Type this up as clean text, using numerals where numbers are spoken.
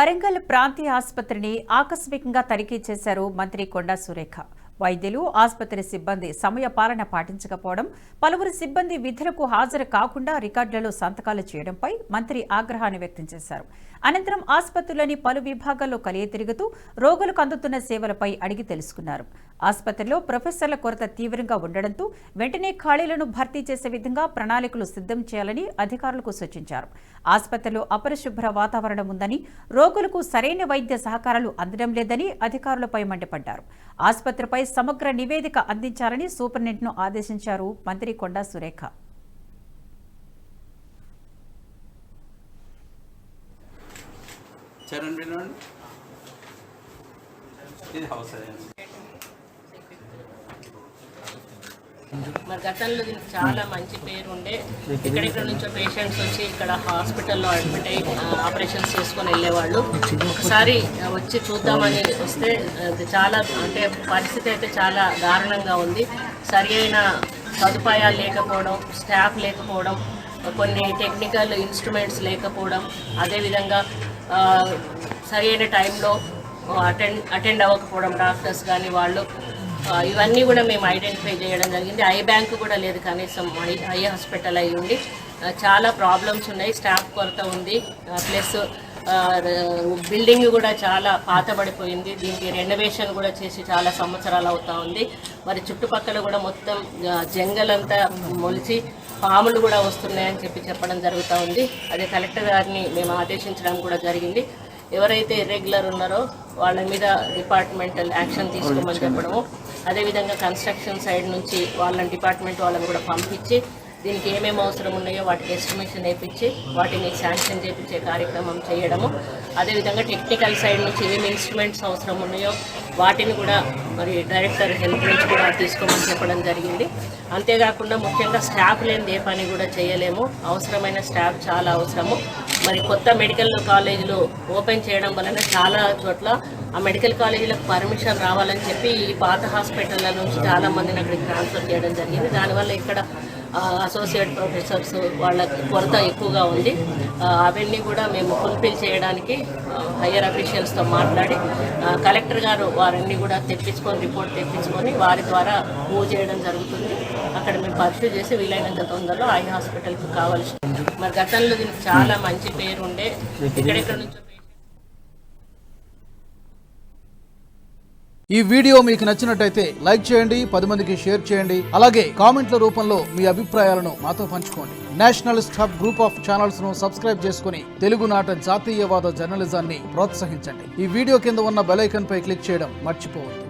వరంగల్ ప్రాంతీయ ఆసుపత్రిని ఆకస్మికంగా తనిఖీ చేశారు మంత్రి కొండా సురేఖ. వైద్యులు, ఆసుపత్రి సిబ్బంది సమయ పాలన పాటించకపోవడం, పలువురు సిబ్బంది విధులకు హాజరు కాకుండా రికార్డులలో సంతకాలు చేయడంపై మంత్రి ఆగ్రహాన్ని వ్యక్తం చేశారు. అనంతరం ఆసుపత్రిలోని పలు విభాగాల్లో కలియ తిరుగుతూ రోగులకు అందుతున్న సేవలపై అడిగి తెలుసుకున్నారు. ఆసుపత్రిలో ప్రొఫెసర్ల కొరత తీవ్రంగా ఉండడంతో వెంటనే ఖాళీలను భర్తీ చేసే విధంగా ప్రణాళికలు సిద్ధం చేయాలని అధికారులకు సూచించారు. ఆసుపత్రిలో అపరిశుభ్ర వాతావరణం ఉందని, రోగులకు సరైన వైద్య సహకారాలు అందడం లేదని అధికారులపై మండిపడ్డారు. ఆసుపత్రిపై సమగ్ర నివేదిక అందించాలని సూపరింటెండెంట్ను ఆదేశించారు మంత్రి కొండా సురేఖ. మరి గతంలో దీనికి చాలా మంచి పేరు ఉండే, ఎక్కడెక్కడ నుంచో పేషెంట్స్ వచ్చి ఇక్కడ హాస్పిటల్లో అడ్మిట్ అయ్యి ఆపరేషన్స్ చేసుకొని వెళ్ళేవాళ్ళు. ఒకసారి వచ్చి చూద్దామని వస్తే చాలా అంటే పరిస్థితి అయితే చాలా దారుణంగా ఉంది. సరి అయిన సదుపాయాలు లేకపోవడం, స్టాఫ్ లేకపోవడం, కొన్ని టెక్నికల్ ఇన్స్ట్రుమెంట్స్ లేకపోవడం, అదేవిధంగా సరి అయిన టైంలో అటెండ్ అవ్వకపోవడం డాక్టర్స్ కానీ వాళ్ళు, ఇవన్నీ కూడా మేము ఐడెంటిఫై చేయడం జరిగింది. ఐ బ్యాంకు కూడా లేదు, కనీసం ఐ హాస్పిటల్ అయి ఉండి చాలా ప్రాబ్లమ్స్ ఉన్నాయి. స్టాఫ్ కొరత ఉంది, ప్లస్ బిల్డింగ్ కూడా చాలా పాతబడిపోయింది. దీనికి రెనోవేషన్ కూడా చేసి చాలా సంవత్సరాలు అవుతూ ఉంది. మరి చుట్టుపక్కల కూడా మొత్తం జంగల్ అంతా మొలిచి పాములు కూడా వస్తున్నాయని చెప్పడం జరుగుతూ ఉంది. అదే కలెక్టర్ గారిని మేము ఆదేశించడం కూడా జరిగింది. ఎవరైతే ఇర్రెగ్యులర్ ఉన్నారో వాళ్ళ మీద డిపార్ట్మెంటల్ యాక్షన్ తీసుకోమని చెప్పడము, అదేవిధంగా కన్స్ట్రక్షన్ సైడ్ నుంచి వాళ్ళని డిపార్ట్మెంట్ వాళ్ళని కూడా పంపించి దీనికి ఏమేమి అవసరం ఉన్నాయో వాటికి ఎస్టిమేషన్ వేయించి వాటిని శాంక్షన్ చేయించే కార్యక్రమం చేయడము, అదేవిధంగా టెక్నికల్ సైడ్ నుంచి ఏమి ఇన్స్ట్రుమెంట్స్ అవసరం ఉన్నాయో వాటిని కూడా మరి డైరెక్టర్ హెల్త్ నుంచి కూడా తీసుకోమని చెప్పడం జరిగింది. అంతేకాకుండా ముఖ్యంగా స్టాఫ్ లేని ఏ పని కూడా చేయలేము, అవసరమైన స్టాఫ్ చాలా అవసరము. మరి కొత్త మెడికల్ కాలేజీలు ఓపెన్ చేయడం వలన చాలా చోట్ల ఆ మెడికల్ కాలేజీలకు పర్మిషన్ రావాలని చెప్పి ఈ పాత హాస్పిటల్ల నుంచి చాలామందిని అక్కడికి ట్రాన్స్ఫర్ చేయడం జరిగింది. దానివల్ల ఇక్కడ అసోసియేట్ ప్రొఫెసర్స్ వాళ్ళ కొరత ఎక్కువగా ఉంది. అవన్నీ కూడా మేము ఫుల్ఫిల్ చేయడానికి హయ్యర్ అఫీషియల్స్తో మాట్లాడి కలెక్టర్ గారు వారన్నీ కూడా రిపోర్ట్ తెప్పించుకొని వారి ద్వారా మూవ్ చేయడం జరుగుతుంది. అక్కడ మేము పర్సూ చేసి వీలైనంత తొందరలో ఐ హాస్పిటల్కి కావాల్సి. మరి గతంలో దీనికి చాలా మంచి పేరు ఉండే, ఎక్కడెక్కడ నుంచో. ఈ వీడియో మీకు నచ్చినట్టయితే లైక్ చేయండి, 10 మందికి షేర్ చేయండి. అలాగే కామెంట్ల రూపంలో మీ అభిప్రాయాలను మాతో పంచుకోండి. Nationalist hub group of channels ను సబ్స్క్రైబ్ చేసుకుని తెలుగునాట జాతీయవాద జర్నలిజాన్ని ప్రోత్సహించండి. ఈ వీడియో కింద ఉన్న బెల్ ఐకాన్ పై క్లిక్ చేయడం మర్చిపోవద్దు.